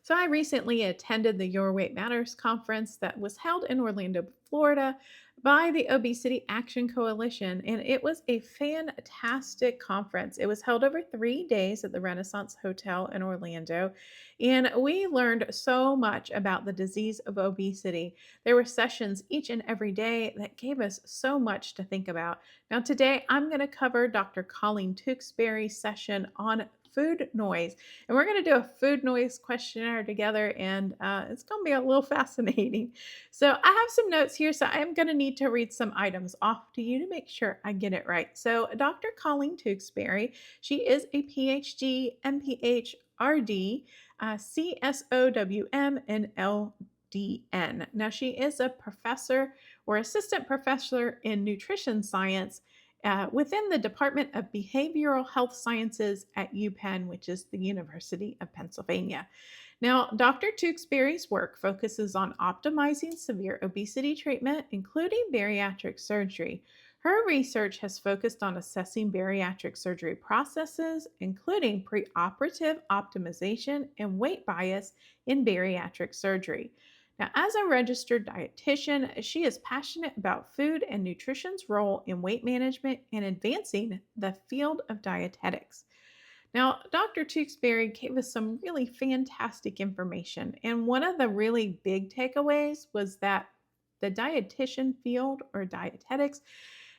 So I recently attended the Your Weight Matters conference that was held in Orlando, Florida by the Obesity Action Coalition, and it was a fantastic conference. It was held over 3 days at the Renaissance Hotel in Orlando, and we learned so much about the disease of obesity. There were sessions each and every day that gave us so much to think about. Now, today I'm going to cover Dr. Colleen Tewksbury's session on food noise, and we're going to do a food noise questionnaire together, and it's going to be a little fascinating. So, I have some notes here, so I am going to need to read some items off to you to make sure I get it right. So, Dr. Colleen Tewksbury, she is a PhD, MPH, RD, CSOWM, and LDN. Now, she is a professor or assistant professor in nutrition science within the Department of Behavioral Health Sciences at UPenn, which is the University of Pennsylvania. Now, Dr. Tewksbury's work focuses on optimizing severe obesity treatment, including bariatric surgery. Her research has focused on assessing bariatric surgery processes, including preoperative optimization and weight bias in bariatric surgery. Now, as a registered dietitian, she is passionate about food and nutrition's role in weight management and advancing the field of dietetics. Now, Dr. Tewksbury gave us some really fantastic information, and one of the really big takeaways was that the dietitian field or dietetics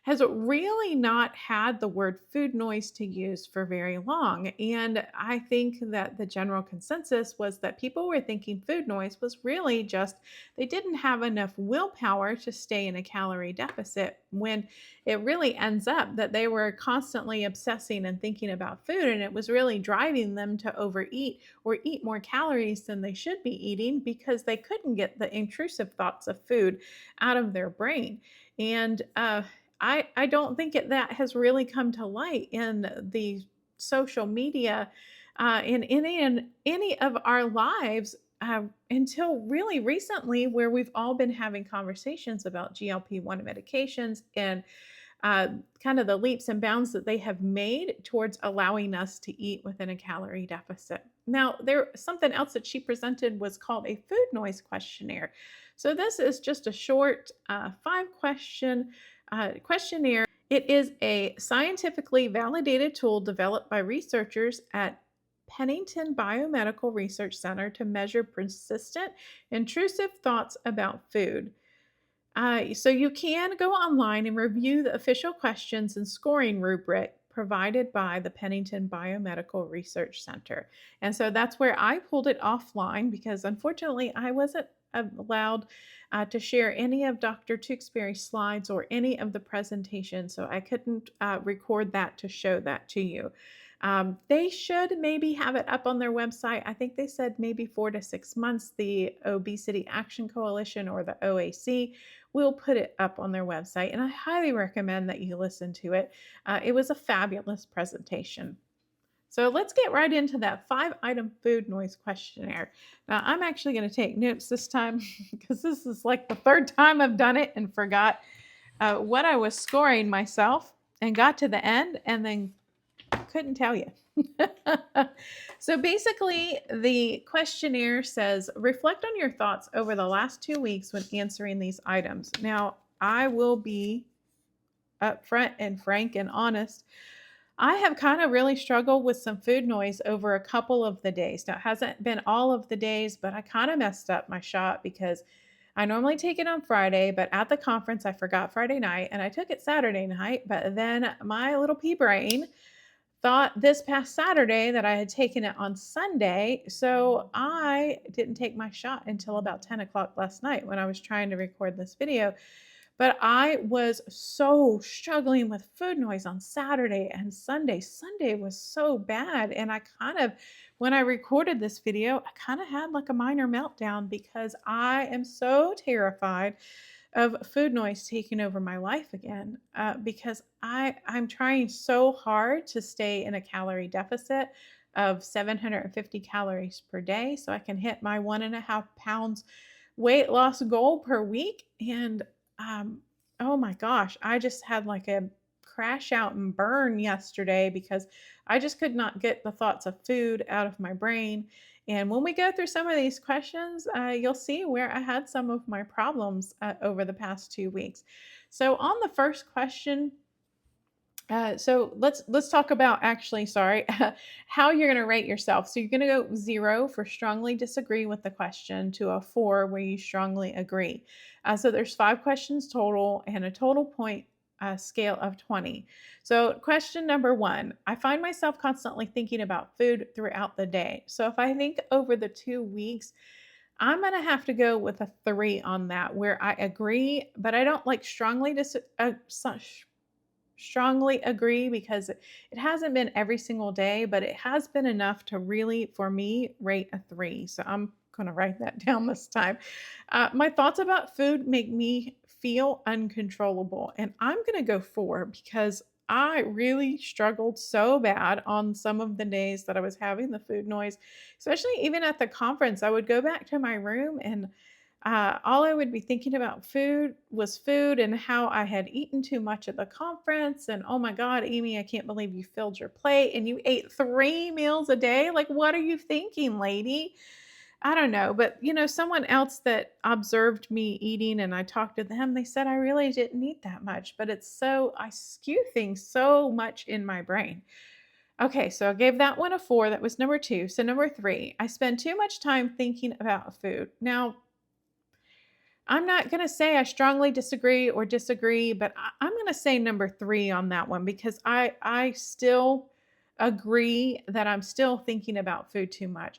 has really not had the word food noise to use for very long. And I think that the general consensus was that people were thinking food noise was really just they didn't have enough willpower to stay in a calorie deficit, when it really ends up that they were constantly obsessing and thinking about food, and it was really driving them to overeat or eat more calories than they should be eating because they couldn't get the intrusive thoughts of food out of their brain. And I don't think that has really come to light in the social media in any of our lives until really recently, where we've all been having conversations about GLP-1 medications and uh, kind of the leaps and bounds that they have made towards allowing us to eat within a calorie deficit. Now, there something else that she presented was called a food noise questionnaire. So this is just a short 5 question questionnaire. It is a scientifically validated tool developed by researchers at Pennington Biomedical Research Center to measure persistent, intrusive thoughts about food. So you can go online and review the official questions and scoring rubric provided by the Pennington Biomedical Research Center. And so that's where I pulled it offline because unfortunately I wasn't allowed to share any of Dr. Tewksbury's slides or any of the presentation. So I couldn't record that to show that to you. They should maybe have it up on their website. I think they said maybe 4 to 6 months. The Obesity Action Coalition, or the OAC, will put it up on their website, and I highly recommend that you listen to it. It was a fabulous presentation. So let's get right into that 5 item food noise questionnaire. Now, I'm actually going to take notes this time because this is like the third time I've done it and forgot what I was scoring myself and got to the end and then couldn't tell you. So basically, the questionnaire says reflect on your thoughts over the last 2 weeks when answering these items. Now, I will be upfront and frank and honest. I have kind of really struggled with some food noise over a couple of the days. Now, it hasn't been all of the days, but I kind of messed up my shot because I normally take it on Friday, but at the conference, I forgot Friday night and I took it Saturday night. But then my little pea brain thought this past Saturday that I had taken it on Sunday. So I didn't take my shot until about 10 o'clock last night when I was trying to record this video. But I was so struggling with food noise on Saturday and Sunday. Sunday was so bad. And I kind of, when I recorded this video, I kind of had like a minor meltdown because I am so terrified of food noise taking over my life again because I'm trying so hard to stay in a calorie deficit of 750 calories per day so I can hit my 1.5 pounds weight loss goal per week. And oh my gosh, I just had like a crash out and burn yesterday because I just could not get the thoughts of food out of my brain. And when we go through some of these questions, you'll see where I had some of my problems over the past 2 weeks. So on the first question, so let's talk about actually, sorry, how you're going to rate yourself. So you're going to go 0 for strongly disagree with the question to a 4 where you strongly agree. So there's 5 questions total and a total point scale of 20. So question number 1, I find myself constantly thinking about food throughout the day. So if I think over the 2 weeks, I'm going to have to go with a 3 on that, where I agree, but I don't like strongly agree because it hasn't been every single day, but it has been enough to really, for me, rate a 3. So I'm going to write that down this time. My thoughts about food make me feel uncontrollable, and I'm going to go 4 because I really struggled so bad on some of the days that I was having the food noise, especially even at the conference. I would go back to my room and all I would be thinking about food was food and how I had eaten too much at the conference. And oh my God, Amy, I can't believe you filled your plate and you ate 3 meals a day. Like, what are you thinking, lady? I don't know. But, someone else that observed me eating and I talked to them, they said I really didn't eat that much. But I skew things so much in my brain. Okay, so I gave that one a 4. That was number 2. So, number 3, I spend too much time thinking about food. Now, I'm not going to say I strongly disagree, but I'm going to say number 3 on that one because I still agree that I'm still thinking about food too much.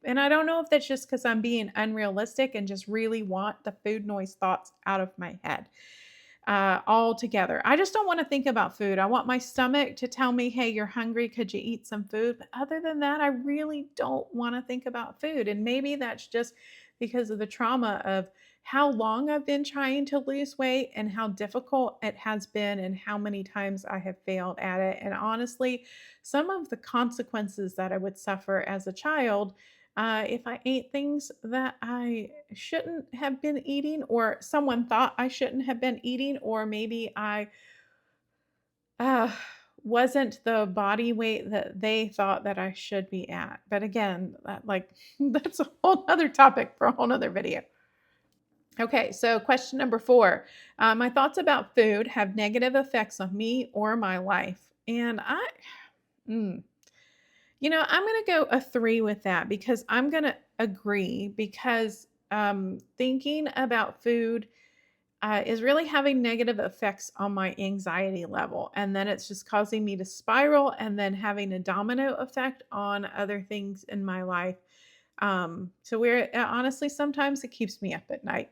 And I don't know if that's just because I'm being unrealistic and just really want the food noise thoughts out of my head altogether. I just don't want to think about food. I want my stomach to tell me, hey, you're hungry. Could you eat some food? But other than that, I really don't want to think about food. And maybe that's just because of the trauma of how long I've been trying to lose weight and how difficult it has been and how many times I have failed at it. And honestly, some of the consequences that I would suffer as a child if I ate things that I shouldn't have been eating, or someone thought I shouldn't have been eating, or maybe I uh, wasn't the body weight that they thought that I should be at. But again, that's a whole other topic for a whole other video. Okay, so question number 4. My thoughts about food have negative effects on me or my life. And mm, I'm going to go a 3 with that because I'm going to agree because thinking about food is really having negative effects on my anxiety level. And then it's just causing me to spiral and then having a domino effect on other things in my life. So honestly, sometimes it keeps me up at night.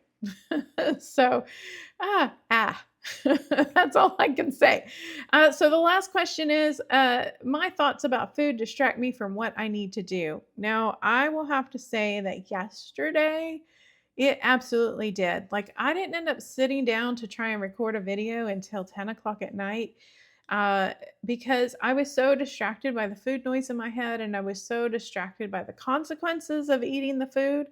So, ah, ah. That's all I can say. So the last question is my thoughts about food distract me from what I need to do. Now, I will have to say that yesterday it absolutely did. Like, I didn't end up sitting down to try and record a video until 10 o'clock at night uh, because I was so distracted by the food noise in my head and I was so distracted by the consequences of eating the food.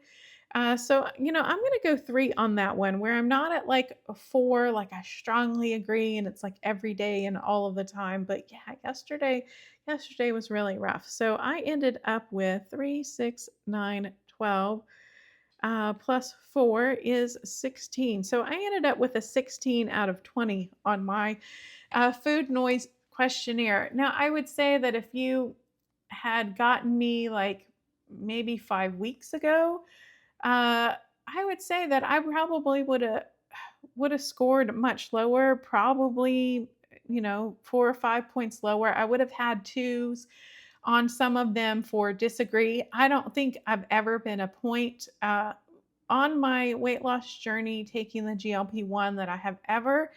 I'm going to go 3 on that one where I'm not at like a 4, like I strongly agree and it's like every day and all of the time. But yeah, yesterday was really rough. So I ended up with 3, 6, 9, 12 plus 4 is 16. So I ended up with a 16 out of 20 on my food noise questionnaire. Now, I would say that if you had gotten me like maybe 5 weeks ago, I would say that I probably would have scored much lower, probably 4 or 5 points lower. I would have had 2s on some of them for disagree. I don't think I've ever been a point on my weight loss journey taking the GLP-1 that I have ever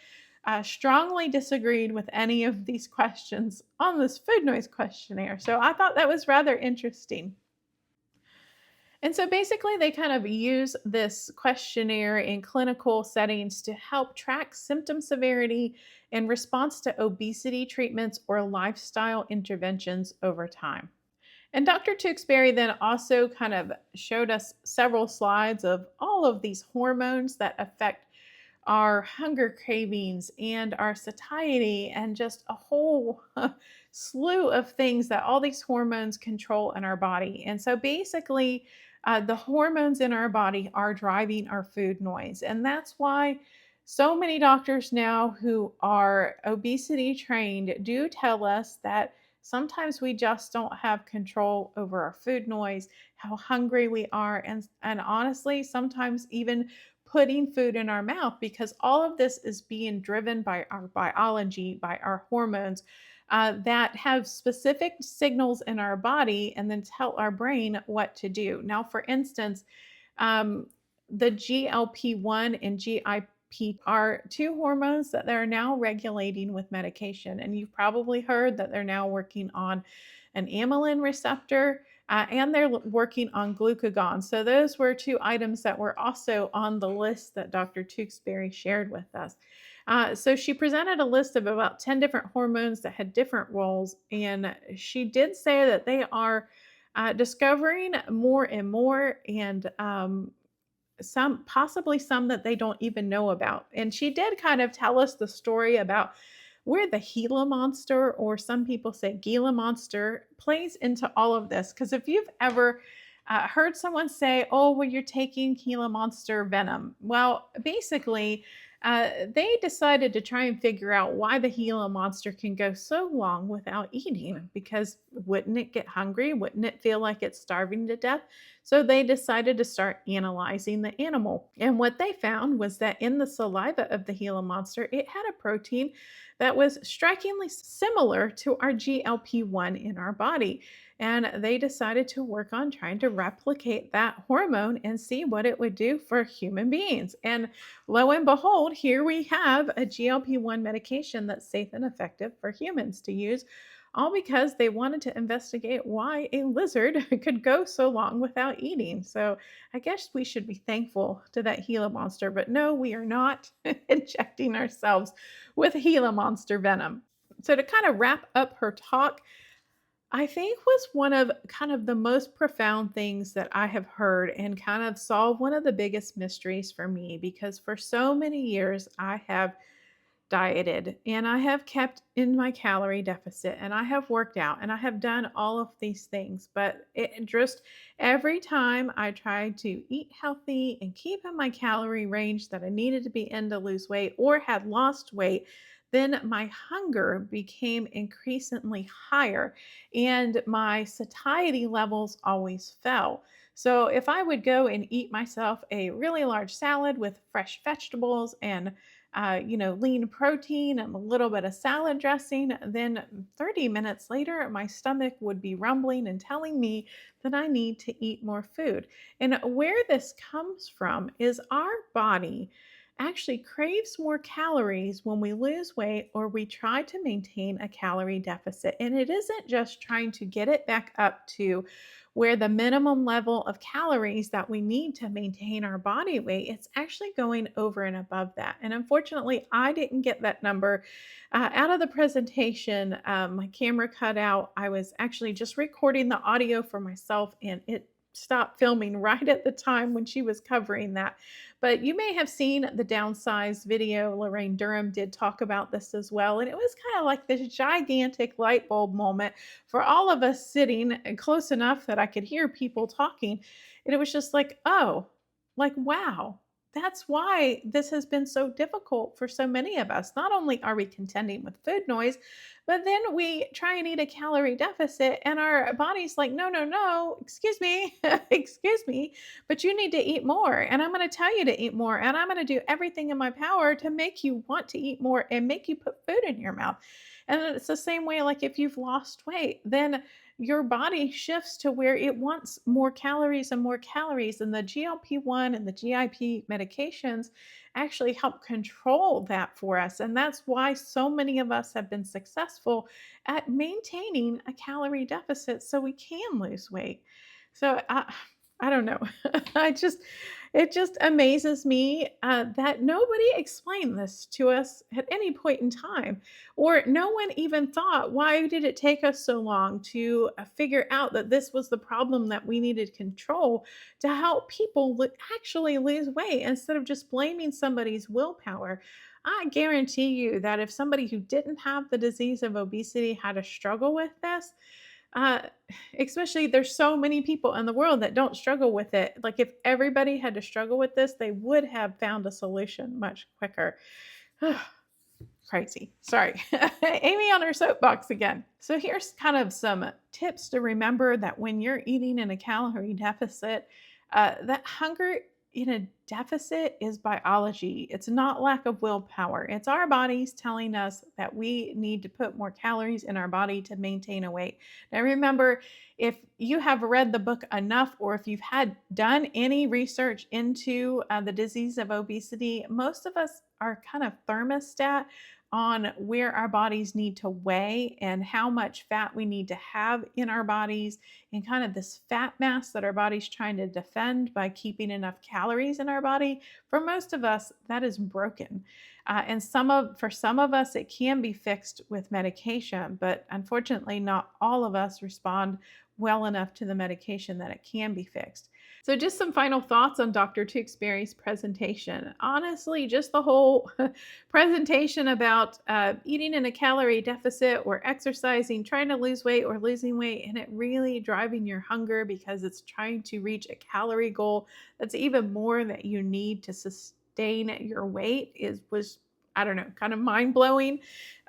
strongly disagreed with any of these questions on this food noise questionnaire. So I thought that was rather interesting. And so basically, they kind of use this questionnaire in clinical settings to help track symptom severity in response to obesity treatments or lifestyle interventions over time. And Dr. Tewksbury then also kind of showed us several slides of all of these hormones that affect our hunger cravings and our satiety and just a whole slew of things that all these hormones control in our body. And so basically, the hormones in our body are driving our food noise. And that's why so many doctors now who are obesity trained do tell us that sometimes we just don't have control over our food noise, how hungry we are, and honestly, sometimes even putting food in our mouth, because all of this is being driven by our biology, by our hormones that have specific signals in our body and then tell our brain what to do. Now, for instance, um, the GLP-1 and GIP are two hormones that they're now regulating with medication. And you've probably heard that they're now working on an amylin receptor and they're working on glucagon. So those were two items that were also on the list that Dr. Tewksbury shared with us. So she presented a list of about 10 different hormones that had different roles. And she did say that they are discovering more and more, and some possibly some that they don't even know about. And she did kind of tell us the story about where the Gila monster, or some people say Gila monster, plays into all of this. Because if you've ever heard someone say, "Oh, well, you're taking Gila monster venom," well, basically, they decided to try and figure out why the Gila monster can go so long without eating. Because wouldn't it get hungry? Wouldn't it feel like it's starving to death? So they decided to start analyzing the animal. And what they found was that in the saliva of the Gila monster, it had a protein that was strikingly similar to our GLP-1 in our body. And they decided to work on trying to replicate that hormone and see what it would do for human beings. And lo and behold, here we have a GLP-1 medication that's safe and effective for humans to use, all because they wanted to investigate why a lizard could go so long without eating. So I guess we should be thankful to that Gila monster, but no, we are not injecting ourselves with Gila monster venom. So to kind of wrap up her talk, I think was one of kind of the most profound things that I have heard and kind of solve one of the biggest mysteries for me, because for so many years I have dieted and I have kept in my calorie deficit and I have worked out and I have done all of these things. But it just every time I tried to eat healthy and keep in my calorie range that I needed to be in to lose weight or had lost weight, then my hunger became increasingly higher and my satiety levels always fell. So if I would go and eat myself a really large salad with fresh vegetables and lean protein and a little bit of salad dressing, then 30 minutes later, my stomach would be rumbling and telling me that I need to eat more food. And where this comes from is our body actually craves more calories when we lose weight or we try to maintain a calorie deficit. And it isn't just trying to get it back up to where the minimum level of calories that we need to maintain our body weight, it's actually going over and above that. And unfortunately, I didn't get that number out of the presentation. My camera cut out. I was actually just recording the audio for myself, and it stopped filming right at the time when she was covering that. But you may have seen the downsized video. Lorraine Durham did talk about this as well. And it was kind of like this gigantic light bulb moment for all of us sitting close enough that I could hear people talking. And it was just like, oh, like, wow. That's why this has been so difficult for so many of us. Not only are we contending with food noise, but then we try and eat a calorie deficit, and our body's like, no, no, no, excuse me, excuse me, but you need to eat more. And I'm going to tell you to eat more. And I'm going to do everything in my power to make you want to eat more and make you put food in your mouth. And it's the same way, like if you've lost weight, then your body shifts to where it wants more calories and more calories. And the GLP-1 and the GIP medications actually help control that for us. And that's why so many of us have been successful at maintaining a calorie deficit so we can lose weight. So I don't know. I just it just amazes me that nobody explained this to us at any point in time, or no one even thought, why did it take us so long to figure out that this was the problem that we needed to control to help people actually lose weight instead of just blaming somebody's willpower. I guarantee you that if somebody who didn't have the disease of obesity had to struggle with this, uh, especially there's so many people in the world that don't struggle with it. Like if everybody had to struggle with this, they would have found a solution much quicker. Crazy. Sorry. Amy on her soapbox again. So here's kind of some tips to remember that when you're eating in a calorie deficit, that hunger in a deficit is biology. It's not lack of willpower. It's our bodies telling us that we need to put more calories in our body to maintain a weight. Now remember, if you have read the book enough, or if you've had done any research into the disease of obesity, most of us are kind of thermostat on where our bodies need to weigh and how much fat we need to have in our bodies, and kind of this fat mass that our body's trying to defend by keeping enough calories in our body. For most of us, that is broken. And for some of us, it can be fixed with medication, but unfortunately, not all of us respond well enough to the medication that it can be fixed. So just some final thoughts on Dr. Tewksbury's presentation. Honestly, just the whole presentation about eating in a calorie deficit or exercising, trying to lose weight or losing weight, and it really driving your hunger because it's trying to reach a calorie goal that's even more that you need to sustain your weight was, I don't know, kind of mind blowing.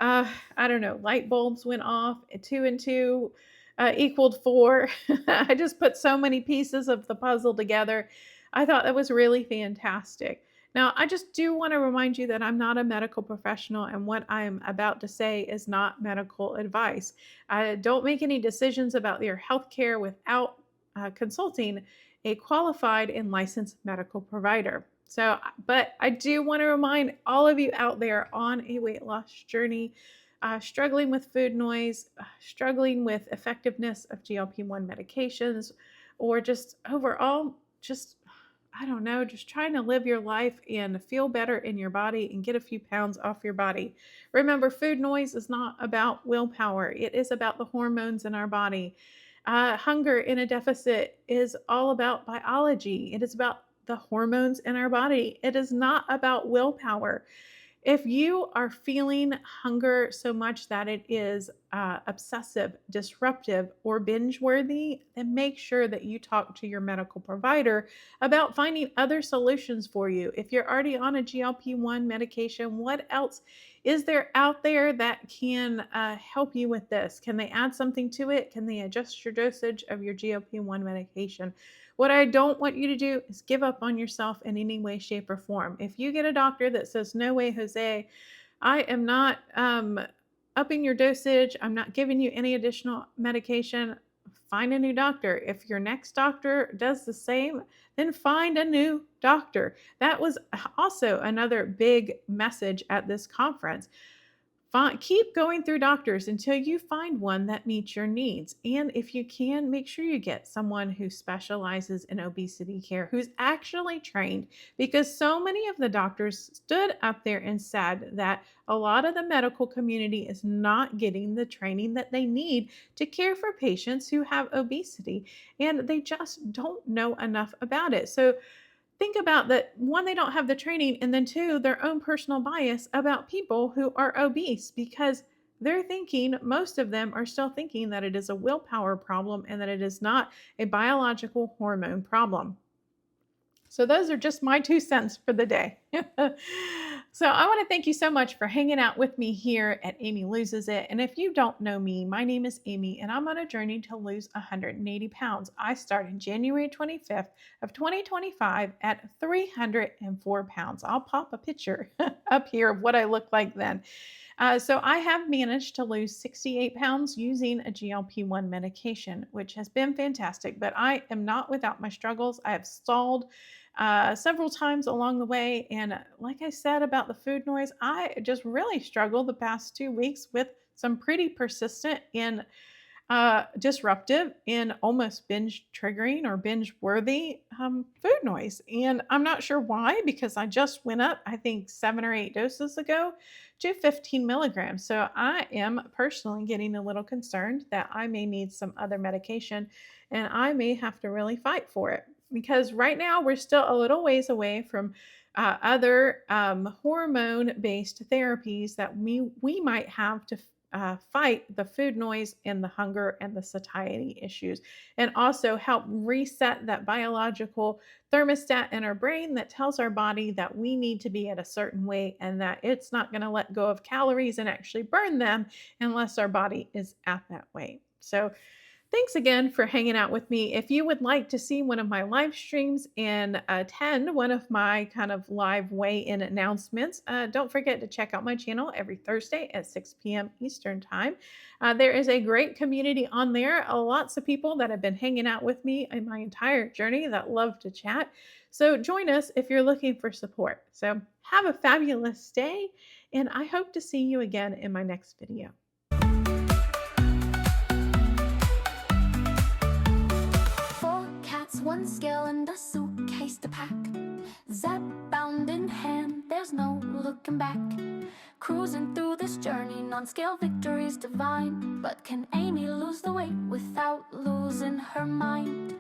I don't know, light bulbs went off. 2 and 2 equaled 4. I just put so many pieces of the puzzle together. I thought that was really fantastic. Now, I just do want to remind you that I'm not a medical professional, and what I'm about to say is not medical advice. Don't make any decisions about your health care without consulting a qualified and licensed medical provider. So, but I do want to remind all of you out there on a weight loss journey, struggling with food noise, struggling with effectiveness of GLP-1 medications, or just overall, just, I don't know, just trying to live your life and feel better in your body and get a few pounds off your body. Remember, food noise is not about willpower. It is about the hormones in our body. Hunger in a deficit is all about biology. It is about the hormones in our body. It is not about willpower. If you are feeling hunger so much that it is obsessive, disruptive, or binge worthy, then make sure that you talk to your medical provider about finding other solutions for you. If you're already on a GLP-1 medication, what else is there out there that can help you with this? Can they add something to it? Can they adjust your dosage of your GLP-1 medication? What I don't want you to do is give up on yourself in any way, shape, or form. If you get a doctor that says, no way, Jose, I am not upping your dosage, I'm not giving you any additional medication, find a new doctor. If your next doctor does the same, then find a new doctor. That was also another big message at this conference. Keep going through doctors until you find one that meets your needs. And if you can, make sure you get someone who specializes in obesity care, who's actually trained, because so many of the doctors stood up there and said that a lot of the medical community is not getting the training that they need to care for patients who have obesity, and they just don't know enough about it. So think about that. One, they don't have the training, and then two, their own personal bias about people who are obese, because they're thinking, most of them are still thinking that it is a willpower problem and that it is not a biological hormone problem. So those are just my 2 cents for the day. So I want to thank you so much for hanging out with me here at Amy Loses It. And if you don't know me, my name is Amy, and I'm on a journey to lose 180 pounds. I started January 25th of 2025 at 304 pounds. I'll pop a picture up here of what I look like then. So I have managed to lose 68 pounds using a GLP-1 medication, which has been fantastic, but I am not without my struggles. I have stalled several times along the way. And like I said about the food noise, I just really struggled the past 2 weeks with some pretty persistent and disruptive and almost binge triggering or binge worthy food noise. And I'm not sure why, because I just went up, I think 7 or 8 doses ago to 15 milligrams. So I am personally getting a little concerned that I may need some other medication and I may have to really fight for it. because right now we're still a little ways away from other hormone based therapies that we might have to fight the food noise and the hunger and the satiety issues, and also help reset that biological thermostat in our brain that tells our body that we need to be at a certain weight and that it's not going to let go of calories and actually burn them unless our body is at that weight. So, thanks again for hanging out with me. If you would like to see one of my live streams and attend one of my kind of live weigh-in announcements, don't forget to check out my channel every Thursday at 6 p.m. Eastern Time. There is a great community on there, lots of people that have been hanging out with me in my entire journey that love to chat. So join us if you're looking for support. So have a fabulous day, and I hope to see you again in my next video. One scale and a suitcase to pack. Zepbound in hand, there's no looking back. Cruising through this journey, non-scale victories divine. But can Amy lose the weight without losing her mind?